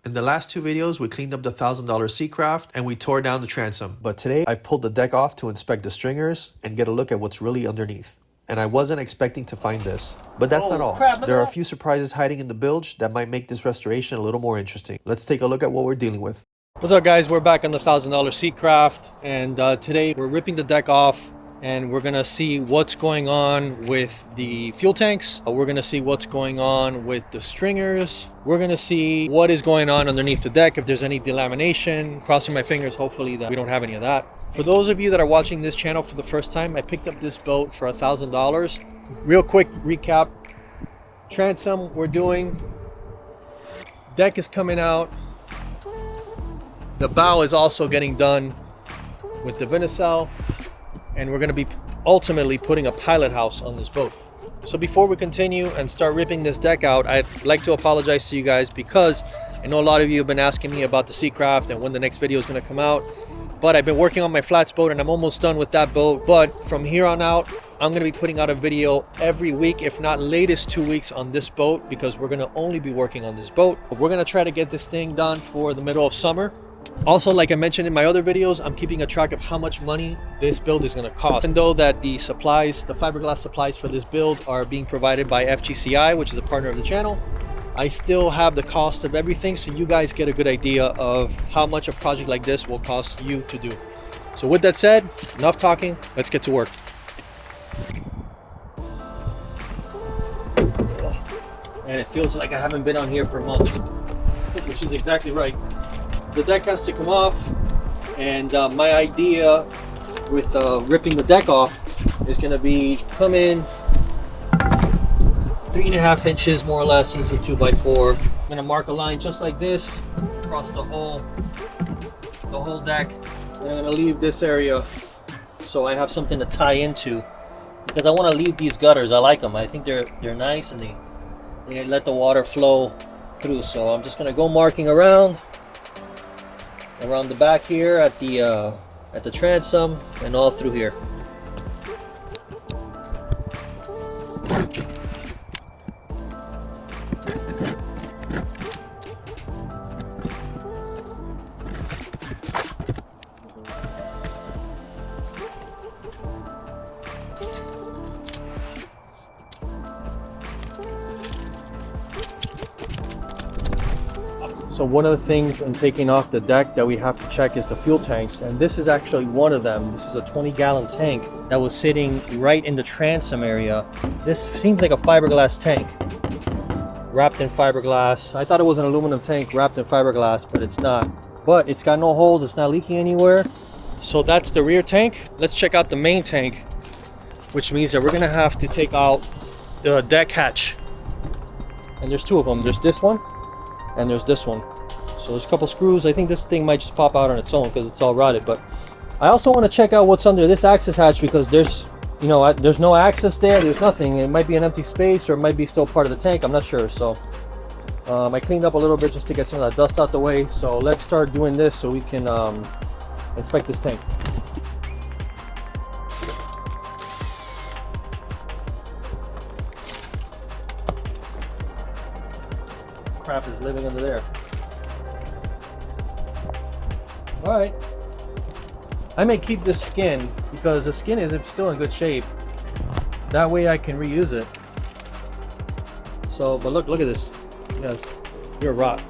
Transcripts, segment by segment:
In the last two videos, we cleaned up the $1,000 Seacraft and we tore down the transom. But today, I pulled the deck off to inspect the stringers and get a look at what's really underneath. And I wasn't expecting to find this. But that's not all. There are a few surprises hiding in the bilge that might make this restoration a little more interesting. Let's take a look at what we're dealing with. What's up, guys? We're back on the $1,000 Seacraft, and today we're ripping the deck off and we're gonna see what's going on with the fuel tanks. We're gonna see what's going on with the stringers. We're gonna see what is going on underneath the deck, if there's any delamination. Crossing my fingers, hopefully that we don't have any of that. For those of you that are watching this channel for the first time, I picked up this boat for $1,000. Real quick recap. Transom we're doing. Deck is coming out. The bow is also getting done with the Vinicel, and we're going to be ultimately putting a pilot house on this boat. So before we continue and start ripping this deck out, I'd like to apologize to you guys because I know a lot of you have been asking me about the Seacraft and when the next video is going to come out. But I've been working on my flats boat and I'm almost done with that boat. But from here on out, I'm going to be putting out a video every week, if not latest 2 weeks, on this boat, because we're going to only be working on this boat. We're going to try to get this thing done for the middle of summer. Also, like I mentioned in my other videos, I'm keeping a track of how much money this build is going to cost. Even though that the supplies, the fiberglass supplies for this build are being provided by FGCI, which is a partner of the channel, I still have the cost of everything, so you guys get a good idea of how much a project like this will cost you to do. So with that said, enough talking, let's get to work. And it feels like I haven't been on here for months, which is exactly right. The deck has to come off, and my idea with ripping the deck off is going to be come in 3.5 inches more or less. This is a 2x4. I'm going to mark a line just like this across the whole deck, and I'm going to leave this area so I have something to tie into, because I want to leave these gutters. I like them. I think they're nice, and they let the water flow through. So I'm just going to go marking around the back here at the transom and all through here. So one of the things in taking off the deck that we have to check is the fuel tanks, and this is actually one of them. This is a 20-gallon tank that was sitting right in the transom area. This seems like a fiberglass tank wrapped in fiberglass. I thought it was an aluminum tank wrapped in fiberglass, but it's not. But it's got no holes, it's not leaking anywhere. So that's the rear tank. Let's check out the main tank, which means that we're gonna have to take out the deck hatch. And there's two of them. There's this one and there's this one. So there's a couple screws. I think this thing might just pop out on its own because it's all rotted, but I also want to check out what's under this access hatch, because there's, you know, there's no access there, there's nothing. It might be an empty space, or it might be still part of the tank, I'm not sure. So I cleaned up a little bit just to get some of that dust out the way. So let's start doing this so we can inspect this tank. Crap is living under there. All right, I may keep this skin because the skin is still in good shape. That way I can reuse it. So, but look at this. Yes, you're rot.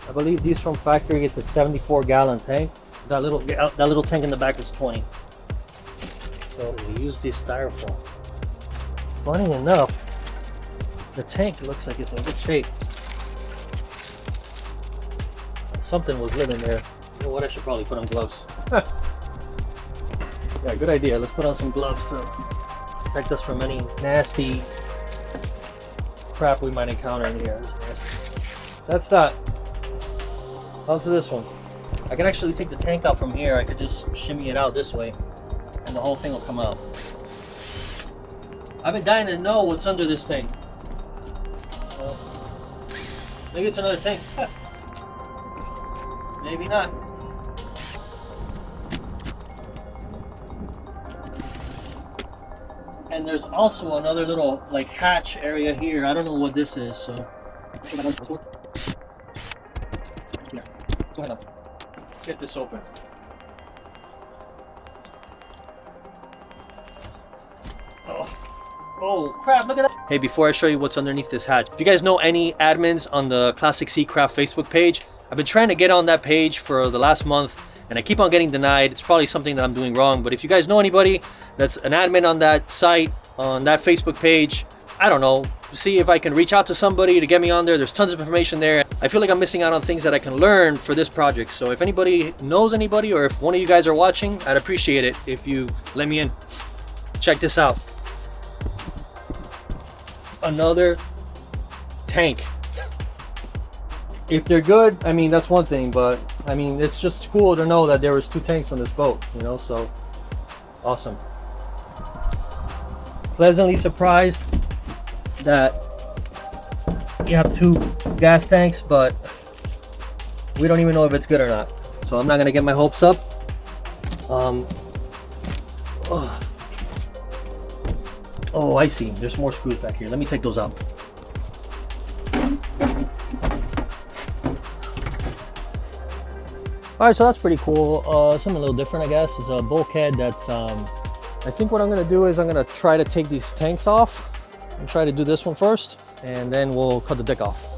I believe these from factory. It's a 74-gallon tank. That little tank in the back is 20. So we use this styrofoam. Funny enough, the tank looks like it's in good shape. Something was living there. You know what? I should probably put on gloves. Yeah, good idea. Let's put on some gloves to protect us from any nasty crap we might encounter in here. That's that. On to this one. I can actually take the tank out from here. I could just shimmy it out this way, and the whole thing will come out. I've been dying to know what's under this thing. Maybe it's another tank. Maybe not. And there's also another little like hatch area here. I don't know what this is, so Yeah. Go ahead now. Get this open. Oh crap, look at that. Hey, before I show you what's underneath this hatch, if you guys know any admins on the Classic Seacraft Facebook page, I've been trying to get on that page for the last month and I keep on getting denied. It's probably something that I'm doing wrong, but if you guys know anybody that's an admin on that site, on that Facebook page, I don't know, see if I can reach out to somebody to get me on there. There's tons of information there. I feel like I'm missing out on things that I can learn for this project. So if anybody knows anybody, or if one of you guys are watching, I'd appreciate it if you let me in. Check this out. Another tank. If they're good, I mean, that's one thing, but I mean, it's just cool to know that there was 2 tanks on this boat, you know, so awesome. Pleasantly surprised that you have 2 gas tanks, but we don't even know if it's good or not. So I'm not gonna get my hopes up. Oh, I see. There's more screws back here. Let me take those out. All right, so that's pretty cool. Something a little different, I guess. It's a bulkhead that's, I think what I'm gonna do is I'm gonna try to take these tanks off and try to do this one first, and then we'll cut the deck off.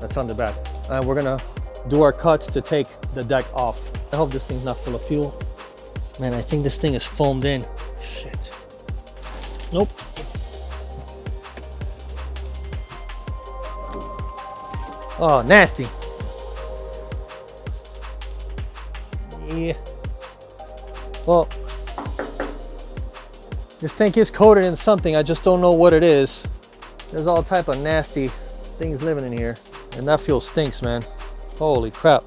That's on the back. And we're gonna do our cuts to take the deck off. I hope this thing's not full of fuel. Man, I think this thing is foamed in. Shit. Nope. Oh, nasty. Yeah. Well, this tank is coated in something. I just don't know what it is. There's all type of nasty things living in here. And that fuel stinks, man. Holy crap.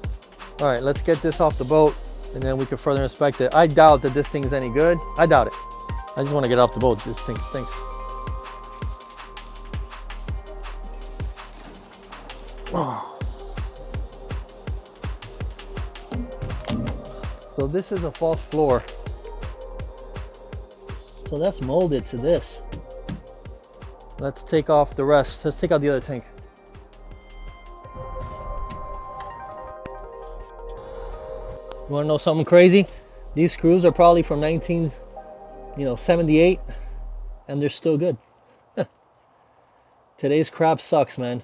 All right, let's get this off the boat and then we can further inspect it. I doubt that this thing is any good. I doubt it. I just want to get off the boat. This thing stinks. Oh. So this is a false floor. So that's molded to this. Let's take off the rest. Let's take out the other tank. You want to know something crazy? These screws are probably from 78, and they're still good. Today's crap sucks, man.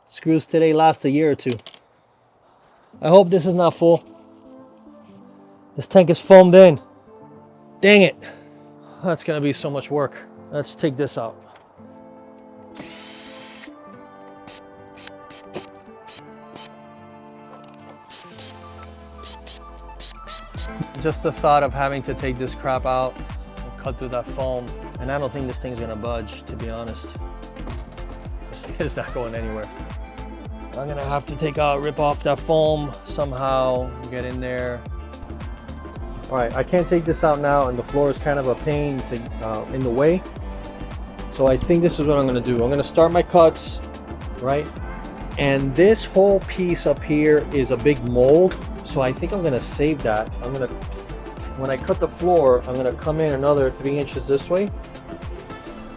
Screws today last a year or 2. I hope this is not full. This tank is foamed in. Dang it. That's gonna be so much work. Let's take this out. Just the thought of having to take this crap out and cut through that foam, and I don't think this thing's gonna budge, to be honest. This thing is not going anywhere. I'm gonna have to rip off that foam somehow, get in there. All right, I can't take this out now, and the floor is kind of a pain to in the way. So I think this is what I'm gonna do. I'm gonna start my cuts, right? And this whole piece up here is a big mold. So I think I'm gonna save that. When I cut the floor, I'm gonna come in another 3 inches this way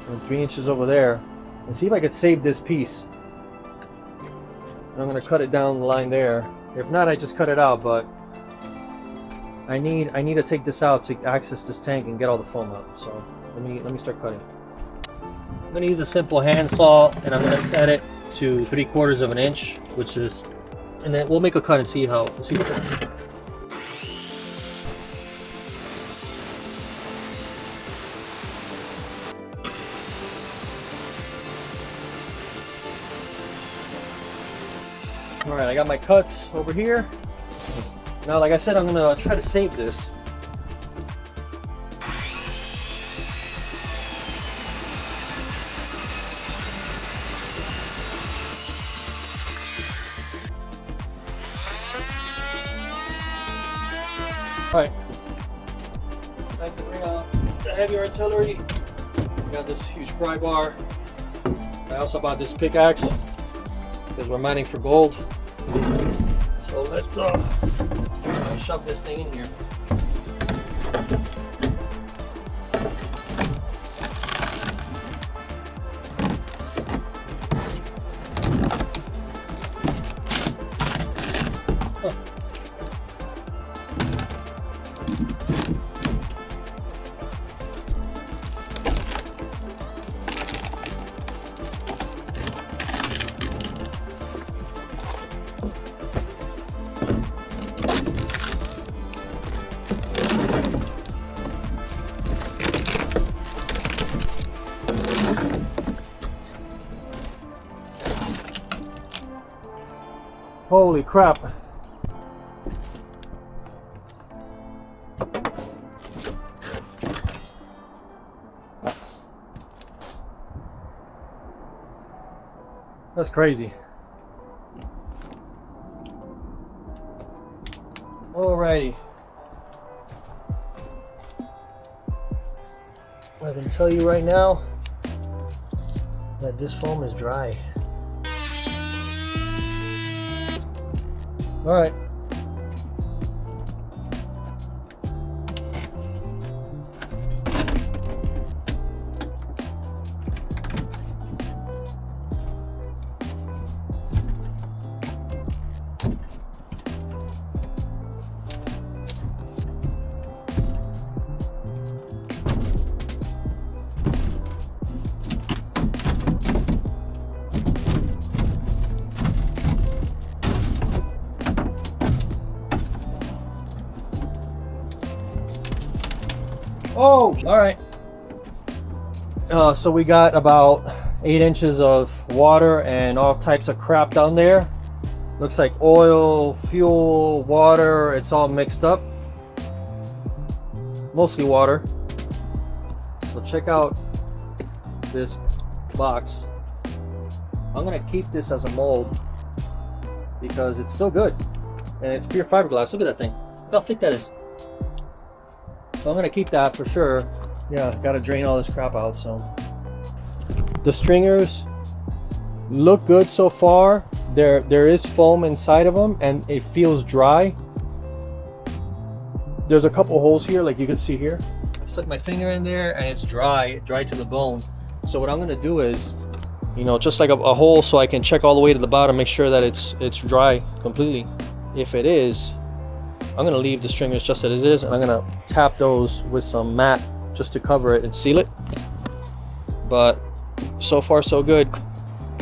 and 3 inches over there and see if I could save this piece. And I'm gonna cut it down the line there. If not, I just cut it out, but I need to take this out to access this tank and get all the foam out. So let me start cutting. I'm gonna use a simple hand saw and I'm gonna set it to 3/4 of an inch, which is, and then we'll make a cut and see what it does. All right, I got my cuts over here. Now, like I said, I'm gonna try to save this. All right, time to bring out the heavier artillery. I got this huge pry bar. I also bought this pickaxe because we're mining for gold. So let's shove this thing in here. Holy crap. That's crazy. Alrighty. I can tell you right now that this foam is dry. All right. Oh, all right. So we got about 8 inches of water and all types of crap down there. Looks like oil, fuel, water, it's all mixed up. Mostly water. So check out this box. I'm gonna keep this as a mold because it's still good. And it's pure fiberglass. Look at that thing. Look how thick that is. So I'm gonna keep that for sure. Yeah, gotta drain all this crap out. So the stringers look good so far. There is foam inside of them and it feels dry. There's a couple holes here, like you can see here. I stuck my finger in there and it's dry to the bone. So what I'm gonna do is, you know, just like a hole so I can check all the way to the bottom, make sure that it's dry completely. If it is, I'm gonna leave the stringers just as it is, and I'm gonna tap those with some mat just to cover it and seal it. But so far so good.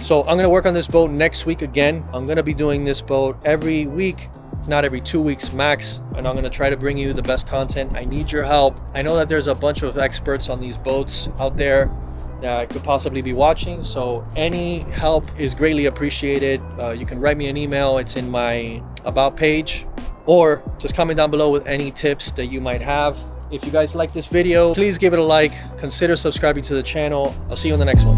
So I'm gonna work on this boat next week again. I'm gonna be doing this boat every week, if not every 2 weeks max, and I'm gonna try to bring you the best content. I need your help. I know that there's a bunch of experts on these boats out there that could possibly be watching, so any help is greatly appreciated. You can write me an email, it's in my about page, or just comment down below with any tips that you might have. If you guys like this video, please give it a like, consider subscribing to the channel. I'll see you in the next one.